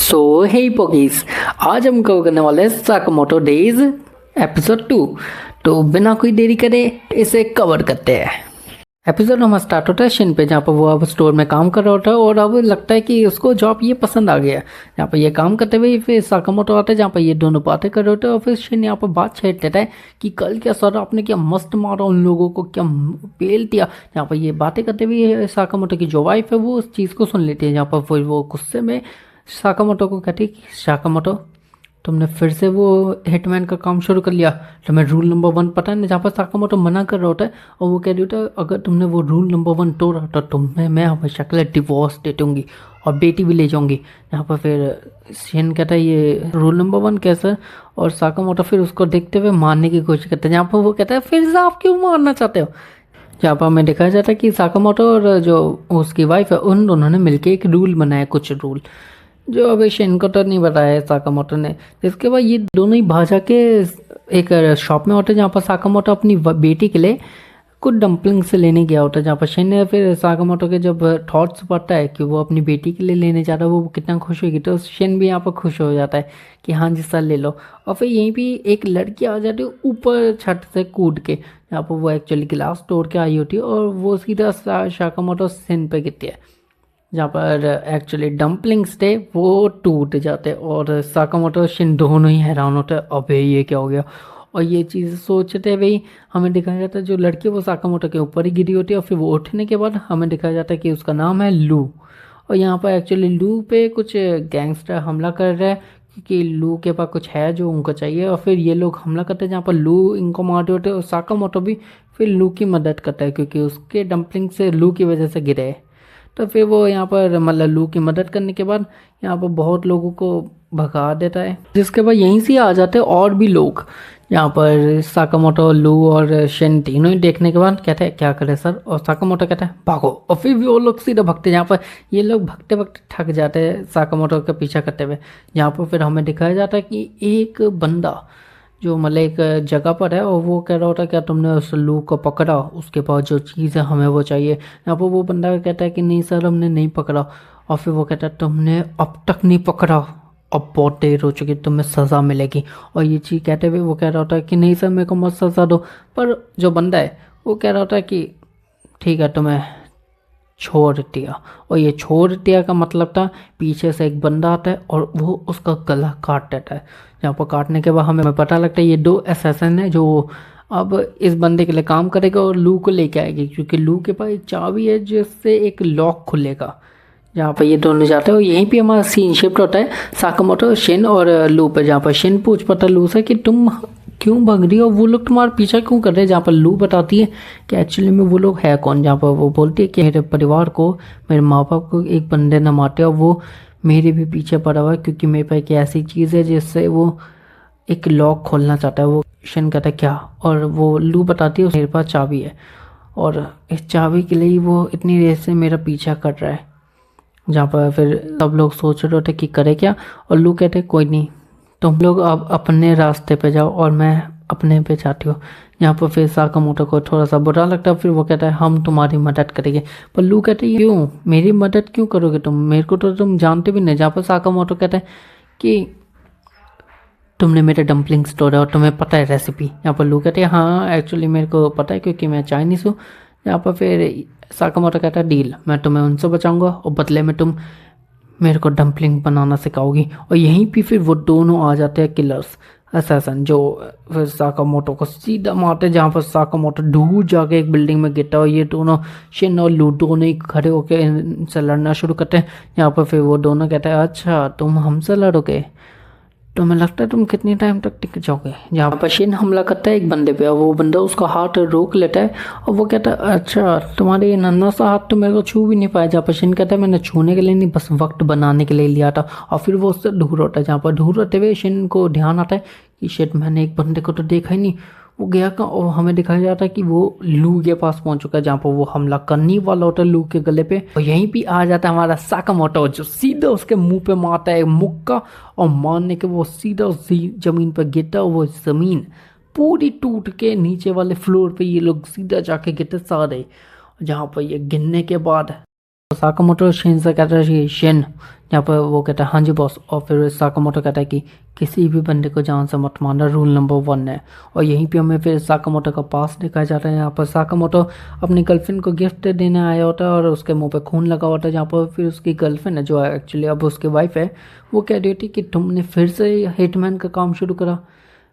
सो हे पोकीज, आज हम कवर करने वाले हैं साकामोटो डेज एपिसोड 2। तो बिना कोई देरी करे इसे कवर करते हैं। एपिसोड हमारा स्टार्ट होता है शिन पे, जहाँ पर वो अब स्टोर में काम कर रहा होता है और अब लगता है कि उसको जॉब ये पसंद आ गया है। जहाँ पर ये काम करते हुए फिर साकामोटो आता है, जहाँ पर ये दोनों बातें कर रहे होते हैं और फिर शिन यहाँ पर बात छेड़ देता है कि कल क्या सर आपने क्या मस्त मारा उन लोगों को, क्या पेल दिया। जहाँ पर ये बातें करते हुए साकामोटो की जो वाइफ है वो उस चीज़ को सुन लेती है, जहाँ पर फिर वो गुस्से में साकामोटो को कहती है कि साकामोटो तुमने फिर से वो हिटमैन का काम शुरू कर लिया, तुम्हें रूल नंबर 1 पता है ना। जहाँ पर साकामोटो मना कर रहा होता है और वो कह रही होता है अगर तुमने वो रूल नंबर 1 तोड़ा तो तुम्हें मैं हमेशा के लिए डिवोर्स दे दूँगी और बेटी भी ले जाऊँगी। यहाँ पर फिर शिन कहता है ये रूल नंबर 1 कैसा, और साकामोटो फिर उसको देखते हुए मारने की कोशिश करता है। जहाँ पर वो कहता है फिर से आप क्यों मारना चाहते हो। जहाँ पर हमें दिखाया जाता है कि साकामोटो और जो उसकी वाइफ है उन दोनों ने मिलकर एक रूल बनाया, कुछ रूल जो अभी शिन को तो नहीं बताया है साकामोटो ने। जिसके बाद ये दोनों ही भाग जाके एक शॉप में होते हैं, जहाँ पर साकामोटो अपनी बेटी के लिए कुछ डम्पलिंग्स लेने गया होता है। जहाँ पर शिन ने फिर साकामोटो के जब थॉट्स पड़ता है कि वो अपनी बेटी के लिए लेने जा रहा है, वो कितना खुश होगी, तो शिन भी यहाँ पर खुश हो जाता है कि हाँ जी सर ले लो। और फिर यहीं भी एक लड़की आ जाती है ऊपर छत से कूद के, जहाँ पर वो एक्चुअली गिलास तोड़ के आई होती है और वो सीधा साकामोटो शिन पे गिरती है, जहाँ पर एक्चुअली डम्पलिंग्स थे वो टूट जाते और साकामोटो शिन दोनों ही हैरान होते हैं, अबे ये क्या हो गया। और ये चीज़ सोचते हुए हमें दिखाया जाता है जो लड़की वो साकामोटो के ऊपर ही गिरी होती है, और फिर वो उठने के बाद हमें दिखाया जाता है कि उसका नाम है लू। और यहाँ पर एक्चुअली लू पे कुछ गैंगस्टर हमला कर रहे हैं क्योंकि लू के पास कुछ है जो उनको चाहिए, और फिर ये लोग हमला करते हैं जहाँ पर लू इनको मारते होते हैं और साकामोटो भी फिर लू की मदद करता है क्योंकि उसके डम्पलिंग से लू की वजह से गिरे है। तो फिर वो यहाँ पर मतलब लू की मदद करने के बाद यहाँ पर बहुत लोगों को भगा देता है, जिसके बाद यहीं से आ जाते हैं और भी लोग। यहाँ पर साकामोटो लू और शिन तीनों ही देखने के बाद कहते हैं क्या करें सर, और साकामोटो कहता है भागो, और फिर भी वो लोग सीधा भगते। यहाँ पर ये लोग भगते भगते थक जाते हैं साकामोटो का पीछा करते हुए। यहाँ पर फिर हमें दिखाया जाता है कि एक बंदा जो मतलब एक जगह पर है और वो कह रहा होता क्या तुमने उस लू को पकड़ा, उसके पास जो चीज़ है हमें वो चाहिए। यहाँ पर वो बंदा कहता है कि नहीं सर हमने नहीं पकड़ा, और फिर वो कहता है तुमने अब तक नहीं पकड़ा, अब बहुत देर हो चुकी, तुम्हें सज़ा मिलेगी। और ये चीज़ कहते हुए वो कह रहा होता है कि नहीं सर मेरे को मत सज़ा दो, पर जो बंदा है वो कह रहा होता है कि ठीक है तुम्हें छोड़ दिया। और ये छोड़ दिया का मतलब था पीछे से एक बंदा आता है और वो उसका गला काट देता है। जहाँ पर काटने के बाद हमें पता लगता है ये 2 असैसिन है जो अब इस बंदे के लिए काम करेगा और लू को लेके आएगी, क्योंकि लू के पास एक चाबी है जिससे एक लॉक खुलेगा। जहाँ पर ये दोनों जाते हैं और यहीं पे हमारा सीन शिफ्ट होता है साकामोटो शिन और लू पे, जहाँ पर शिन पूछ पाता लू से कि तुम क्यों भाग रही हो, वो लोग तुम्हारा पीछा क्यों कर रहे हैं। जहाँ पर लू बताती है कि एक्चुअली में वो लोग है कौन। जहाँ पर वो बोलती है कि मेरे परिवार को, मेरे माँ बाप को एक बंदे न मारते और वो मेरे भी पीछे पड़ा हुआ है क्योंकि मेरे पास एक ऐसी चीज़ है जिससे वो एक लॉक खोलना चाहता है। वो शिन कहता है क्या, और वो लू बताती है मेरे पास चाबी है और इस चाबी के लिए वो इतनी देर से मेरा पीछा कर रहा है। जहाँ पर फिर सब लोग सोच रहे थे कि करे क्या, और लू कहते कोई नहीं तुम लोग अब अपने रास्ते पे जाओ और मैं अपने पे जाती हूँ। यहाँ पर फिर साकामोटो को थोड़ा सा बुरा लगता है, फिर वो कहता है हम तुम्हारी मदद करेंगे। पर लू कहते हैं क्यों, मेरी मदद क्यों करोगे तुम, मेरे को तो तुम जानते भी नहीं। जहाँ पर साकामोटो कहता है कि तुमने मेरे डम्पलिंग्स तोड़ा और तुम्हें पता है रेसिपी। यहाँ पर लू कहते हैं हाँ एक्चुअली मेरे को पता है क्योंकि मैं चाइनीज़ हूँ। यहाँ पर फिर साकामोटो कहता है डील, मैं तुम्हें उनसे बचाऊंगा और बदले में तुम मेरे को डम्पलिंग बनाना सिखाओगी। और यहीं पे फिर वो दोनों आ जाते हैं किलर्स असैसिन, जो फिर साकामोटो को सीधा मारते हैं। जहाँ पर साकामोटो दूर जाके एक बिल्डिंग में गिरता है और ये दोनों शिन और लू दोनों ही खड़े होकर इनसे लड़ना शुरू करते हैं। यहाँ पर फिर वो दोनों कहते हैं अच्छा तुम हमसे लड़ोगे, तुम्हें लगता है तुम कितनी टाइम तक टिक जाओगे। जहाँ पर शिन हमला करता है एक बंदे पे और वो बंदा उसका हाथ रोक लेता है और वो कहता है अच्छा तुम्हारे ये नन्हा सा हाथ तो मेरे को छू भी नहीं पाया। जहाँ पर शिन कहता है मैंने छूने के लिए नहीं बस वक्त बनाने के लिए लिया था, और फिर वो उससे दूर होता है। जहाँ पर दूर होते हुए शिन को ध्यान आता है कि शिट मैंने एक बंदे को तो देखा ही नहीं, वो गया कहाँ। और हमें दिखाया जाता है कि वो लू के पास पहुंच चुका है, जहाँ पर वो हमला करने वाला होता है लू के गले पे। और यहीं पे आ जाता है हमारा साकामोटो जो सीधा उसके मुंह पे मारता है मुक्का, और मारने के वो सीधा जमीन पर गिरता है और वो जमीन पूरी टूट के नीचे वाले फ्लोर पे ये लोग सीधा जाके गिरते सारे। जहाँ पर ये गिरने के बाद साकामोटो शिन से कहता है कि शिन, यहाँ पर वो कहता है हाँ जी बॉस। और फिर साकामोटो कहता है कि किसी भी बंदे को जान से मत मारना, रूल नंबर 1 है। और यहीं पे हमें फिर साकामोटो का पास दिखाया जाता है। यहाँ पर साकामोटो अपनी गर्लफ्रेंड को गिफ्ट देने आया होता है और उसके मुंह पे खून लगा होता है, जहाँ पर फिर उसकी गर्लफ्रेंड है जो एक्चुअली अब उसकी वाइफ है, वो कह रही होती कि तुमने फिर से हिटमैन का काम शुरू करा,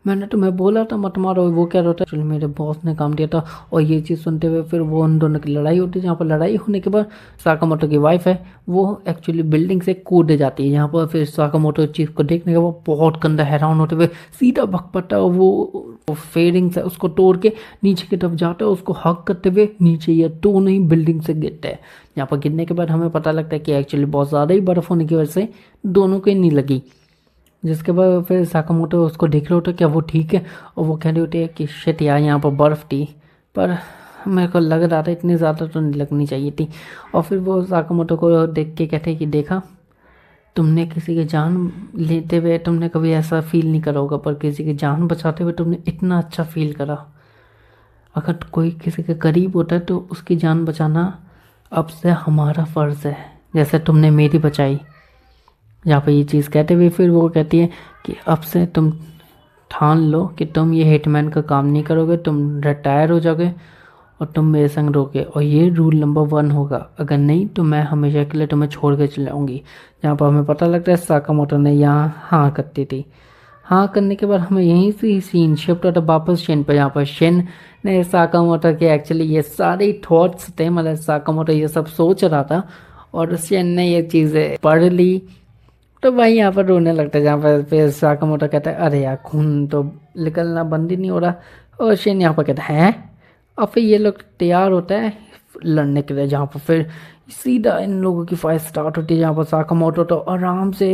मैंने तुम्हें बोला था मत मारो। वो क्या होता है एक्चुअली मेरे बॉस ने काम दिया था। और ये चीज़ सुनते हुए फिर वो उन दोनों की लड़ाई होती है, जहाँ पर लड़ाई होने के बाद साकामोटो की वाइफ है वो एक्चुअली बिल्डिंग से कूद जाती है। यहाँ पर फिर साकामोटो चीज़ को देखने के बाद बहुत गंदा हैरान होते हुए सीधा भग पड़ता है और वो फेरिंग से उसको तोड़ के नीचे की तरफ जाता है, उसको हक करते हुए नीचे ये दोनों ही बिल्डिंग से गिरते हैं। यहाँ पर गिरने के बाद हमें पता लगता है कि एक्चुअली बहुत ज़्यादा ही बर्फ़ होने की वजह से दोनों को ही नहीं लगी। जिसके बाद फिर साकामोटो उसको देख रहे होते क्या वो ठीक है, और वो कह रही होती है कि शिट यार यहाँ पर बर्फ़ थी, पर मेरे को लग रहा था इतनी ज़्यादा तो नहीं लगनी चाहिए थी। और फिर वो साकामोटो को देख के कहते हैं कि देखा, तुमने किसी की जान लेते हुए तुमने कभी ऐसा फील नहीं करा होगा, पर किसी की जान बचाते हुए तुमने इतना अच्छा फील करा। अगर कोई किसी के करीब होता है तो उसकी जान बचाना अब से हमारा फ़र्ज़ है, जैसे तुमने मेरी बचाई। यहाँ पे ये चीज़ कहते हुए फिर वो कहती है कि अब से तुम ठान लो कि तुम ये हिटमैन का काम नहीं करोगे, तुम रिटायर हो जाओगे और तुम मेरे संग रहोगे, और ये रूल नंबर 1 होगा, अगर नहीं तो मैं हमेशा के लिए तुम्हें छोड़ के चले जाऊँगी। जहाँ पर हमें पता लगता है साकामोटो ने यहाँ हाँ करती थी। हाँ करने के बाद हमें यहीं से सीन शिफ्ट होता वापस शिन पर, जहाँ पर शिन ने साकामोटो के एक्चुअली ये सारे थॉट्स थे, मतलब साकामोटो ये सब सोच रहा था और शिन ने ये चीज़ें पढ़ ली। तो भाई यहाँ पर रोने लगता है, जहाँ पर फिर साकामोटो कहता है अरे यार खून तो निकलना बंद ही नहीं हो रहा। और शिन यहाँ पर कहता है और फिर ये लोग तैयार होता है लड़ने के लिए, जहाँ पर फिर सीधा इन लोगों की फाइट स्टार्ट होती है। जहाँ पर साकामोटो तो आराम से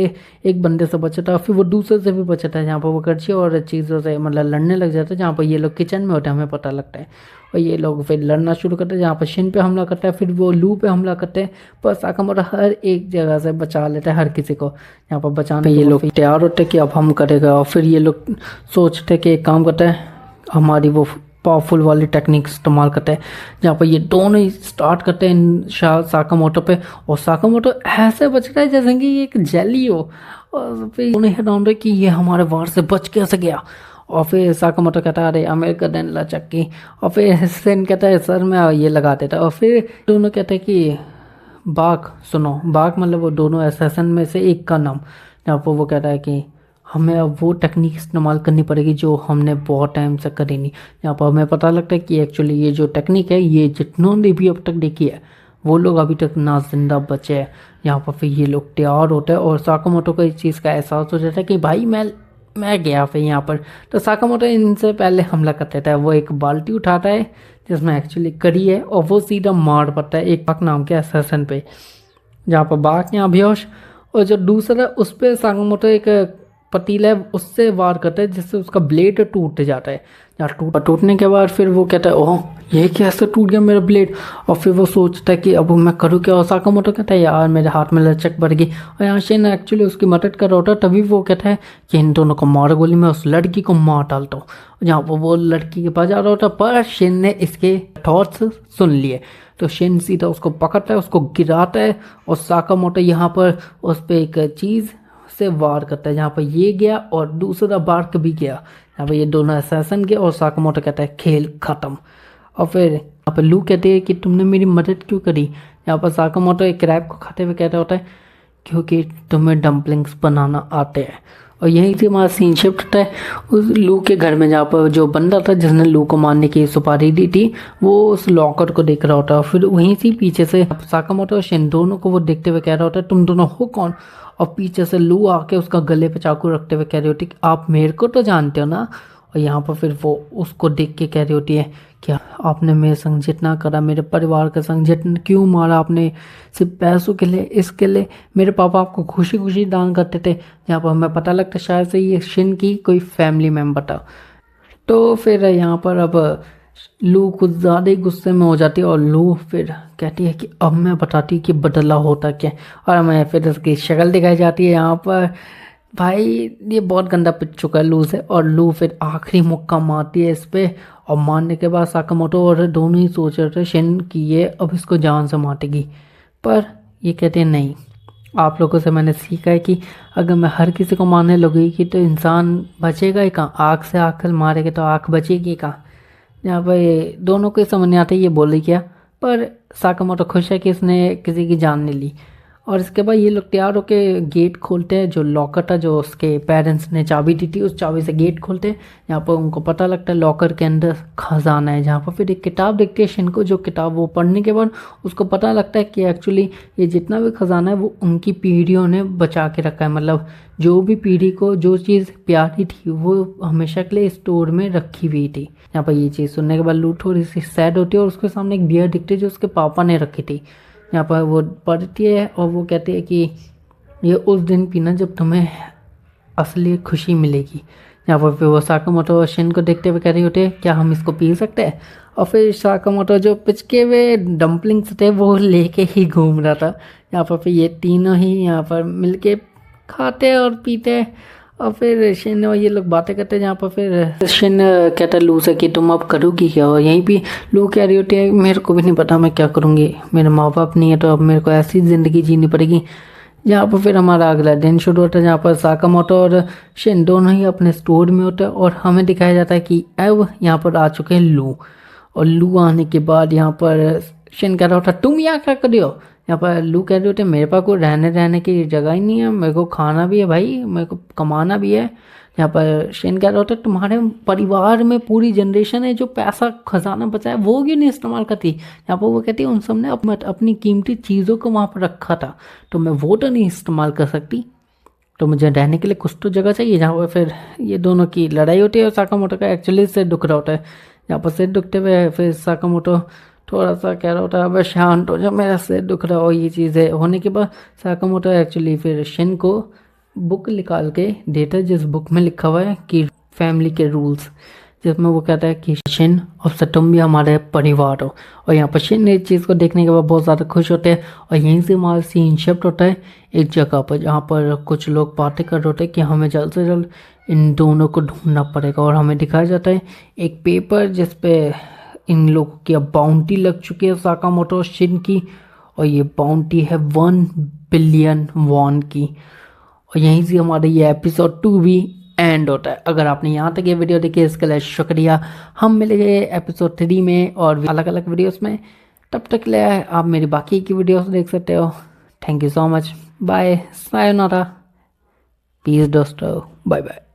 एक बंदे से बचता है, फिर वो दूसरे से भी बचता है, जहाँ पर वो करची और चीज़ों से मतलब लड़ने लग जाता है। जहाँ पर ये लोग किचन में होते हैं हमें पता लगता है, और ये लोग फिर लड़ना शुरू करते हैं, जहाँ पर शिन पे हमला करता है, फिर वो लू पे हमला करते हैं, पर साकामोटो हर एक जगह से बचा लेता है हर किसी को। यहाँ पर बचाने ये लोग तैयार होते हैं कि अब हम करेगा, और फिर ये लोग सोचते हैं कि एक काम करते हैं, हमारी वो पावरफुल वाली टेक्निक इस्तेमाल करते हैं, जहाँ पर ये दोनों ही स्टार्ट करते हैं साकामोटो पे, और साकामोटो ऐसे बच रहा है जैसे कि ये एक जेली हो, और फिर दोनों हैरान रहे कि ये हमारे वार से बच कैसे गया। और फिर साकामोटो कहता है अरे अमेरिका देन लचक्की, और फिर सेन कहता है सर में ये लगा देता है। और फिर दोनों कहते हैं कि बाग सुनो, बाग मतलब वो दोनों असैसिन में से एक का नाम, जहाँ पर वो कहता है कि हमें अब वो टेक्निक इस्तेमाल करनी पड़ेगी जो हमने बहुत टाइम से करी नहीं। यहाँ पर हमें पता लगता है कि एक्चुअली ये जो टेक्निक है ये जितनों ने भी अब तक देखी है वो लोग अभी तक ना जिंदा बचे हैं। यहाँ पर फिर ये लोग तैयार होते हैं और साकामोटो को इस चीज़ का एहसास हो जाता है कि भाई मैं गया फिर यहाँ पर। तो साकामोटो इनसे पहले हमला कर देता है, वो एक बाल्टी उठाता है जिसमें एक्चुअली करी है, और वो सीधा मार पड़ता है एक बाग नाम के असैसिन पे, जहाँ पर बाग यहाँ बेहोश, और जो दूसरा उस पर साकामोटो एक पतीला है उससे वार करता है, जिससे उसका ब्लेड टूट जाता है। जहाँ टूटने के बाद फिर वो कहता है ओह ये कैसे टूट गया मेरा ब्लेड, और फिर वो सोचता है कि अब मैं करूँ क्या। और साकामोटो कहता है यार मेरे हाथ में लचक बढ़ गई, और यहाँ शिन एक्चुअली उसकी मदद कर रहा होता है। तभी वो कहता है कि इन दोनों को मार गोली में उस लड़की को मार डालता हूँ, जहाँ वो लड़की के पास जा रहा होता, पर शिन ने इसके थॉट्स सुन लिए। तो शिन सीधा उसको पकड़ता है, उसको गिराता है, और साकामोटो यहाँ पर उस पर एक चीज़ से वार करता है, जहाँ पर ये गया और दूसरा बार्क भी गया। यहाँ पर ये दोनों असैसिन गए और साकामोटो कहता है खेल खत्म। और फिर यहाँ पर लू कहते हैं कि तुमने मेरी मदद क्यों करी। यहाँ पर साकामोटो एक क्रैब को खाते हुए कहता होता है क्योंकि तुम्हें डम्पलिंग्स बनाना आते हैं। और यहीं से हमारा सीन शिफ्ट होता है उस लू के घर में, जहाँ पर जो बंदा था जिसने लू को मारने की सुपारी दी थी वो उस लॉकर को देख रहा होता है। फिर वहीं से पीछे से साकामोटो और शिन दोनों को वो देखते हुए कह रहा होता है तुम दोनों हो कौन। और पीछे से लू आके उसका गले पे चाकू रखते हुए कह रही होती है आप मेरे को तो जानते हो ना। और यहाँ पर फिर वो उसको देख के कह रही होती है कि आपने मेरे संग जितना करा, मेरे परिवार के संग जितना क्यों मारा आपने, सिर्फ पैसों के लिए, इसके लिए। मेरे पापा आपको खुशी खुशी दान करते थे। यहाँ पर हमें पता लगता शायद से ये शिन की कोई फैमिली मेम्बर था। तो फिर यहाँ पर अब लू कुछ ज़्यादा ही गुस्से में हो जाती है, और लू फिर कहती है कि अब मैं बताती कि बदला होता क्या। और हमें फिर उसकी शक्ल दिखाई जाती है। यहाँ पर भाई ये बहुत गंदा पिट चुका है लू से, और लू फिर आखिरी मुक्का मारती है इस पे, और मारने के बाद साकामोटो और दोनों ही सोच रहे थे शिन कि ये अब इसको जान से मारेगी, पर ये कहते हैं नहीं, आप लोगों से मैंने सीखा है कि अगर मैं हर किसी को मारने लगूंगी तो इंसान बचेगा ही कहाँ, आँख से आँख मारेगा तो आँख बचेगी कहाँ। यहाँ पे दोनों को समझ नहीं आता ये बोले क्या, पर साकामोटो खुश है कि इसने किसी की जान नहीं ली। और इसके बाद ये लोग तैयार होके गेट खोलते हैं, जो लॉकर था जो उसके पेरेंट्स ने चाबी दी थी, उस चाबी से गेट खोलते हैं। यहाँ पर उनको पता लगता है लॉकर के अंदर खजाना है, जहाँ पर फिर एक किताब देखते हैं शिन को, जो किताब वो पढ़ने के बाद उसको पता लगता है कि एक्चुअली ये जितना भी खजाना है वो उनकी पीढ़ियों ने बचा के रखा है। मतलब जो भी पीढ़ी को जो चीज़ प्यारी थी वो हमेशा के लिए स्टोर में रखी हुई थी। यहाँ पर ये चीज़ सुनने के बाद लू थोड़ी सी सैड होती है और उसके सामने एक बियर दिखती है जो उसके पापा ने रखी थी। यहाँ पर वो पढ़ती है और वो कहती है कि ये उस दिन पीना जब तुम्हें असली खुशी मिलेगी। यहाँ पर फिर वो साकामोटो शिन को देखते हुए कह रही होती है क्या हम इसको पी सकते हैं। और फिर साकामोटो जो पिचके हुए डम्पलिंग्स थे वो लेके ही घूम रहा था। यहाँ पर फिर ये तीनों ही यहाँ पर मिलके खाते और पीते। और फिर शिन और ये लोग बातें करते हैं, जहाँ पर फिर शिन कहता है लू से कि तुम अब करोगी क्या। और यहीं पे लू कह रही होती है मेरे को भी नहीं पता मैं क्या करूँगी, मेरे माँ बाप नहीं है तो अब मेरे को ऐसी ज़िंदगी जीनी पड़ेगी। जहाँ पर फिर हमारा अगला दिन शुरू होता है, जहाँ पर साकामोटो और शिन दोनों ही अपने स्टोर में होते हैं और हमें दिखाया जाता है कि अब यहाँ पर आ चुके हैं लू। और लू आने के बाद यहाँ पर शिन कह रहा होता तुम यहाँ क्या कर रही हो। यहाँ पर लू कह रहे होते मेरे पास कोई रहने की जगह ही नहीं है, मेरे को खाना भी है भाई, मेरे को कमाना भी है। यहाँ पर शिन कह रहा होता तुम्हारे परिवार में पूरी जनरेशन है जो पैसा खजाना बचा है वो क्यों नहीं इस्तेमाल करती। यहाँ पर वो कहती है उन सब ने अपनी कीमती चीज़ों को वहाँ पर रखा था तो मैं वो तो नहीं इस्तेमाल कर सकती, तो मुझे रहने के लिए कुछ तो जगह चाहिए। जहाँ पर फिर ये दोनों की लड़ाई होती है और साकामोटो का एक्चुअली सिर दुख रहा होता है। यहाँ पर सिर दुखते हुए फिर साकामोटो थोड़ा सा कह रहा होता है अब शांत हो जाओ, मेरा सिर दुख रहा हो। ये चीज़ें होने के बाद साकामोटो एक्चुअली फिर शिन को बुक निकाल के देता है जिस बुक में लिखा हुआ है कि फैमिली के रूल्स, जिसमें वो कहता है कि शिन और तुम भी हमारे परिवार हो। और यहाँ पर शिन इस चीज़ को देखने के बाद बहुत ज़्यादा खुश होते हैं और यहीं से हमारा सीन शिफ्ट होता है एक जगह पर जहाँ पर कुछ लोग बातें कर रहे होते हैं कि हमें जल्द से जल्द इन दोनों को ढूंढना पड़ेगा। और हमें दिखाया जाता है एक पेपर जिस पे इन लोगों की अब बाउंटी लग चुकी है साकामोटो शिन की, और ये बाउंटी है 1 बिलियन वॉन की। और यहीं से हमारा ये एपिसोड 2 भी एंड होता है। अगर आपने यहाँ तक ये वीडियो देखी इसके लिए शुक्रिया। हम मिलेंगे एपिसोड 3 में और अलग अलग वीडियोस में, तब तक के लिए आप मेरी बाकी की वीडियोस देख सकते हो। Thank you so much, bye, sayonara, peace दोस्तों, बाय बाय।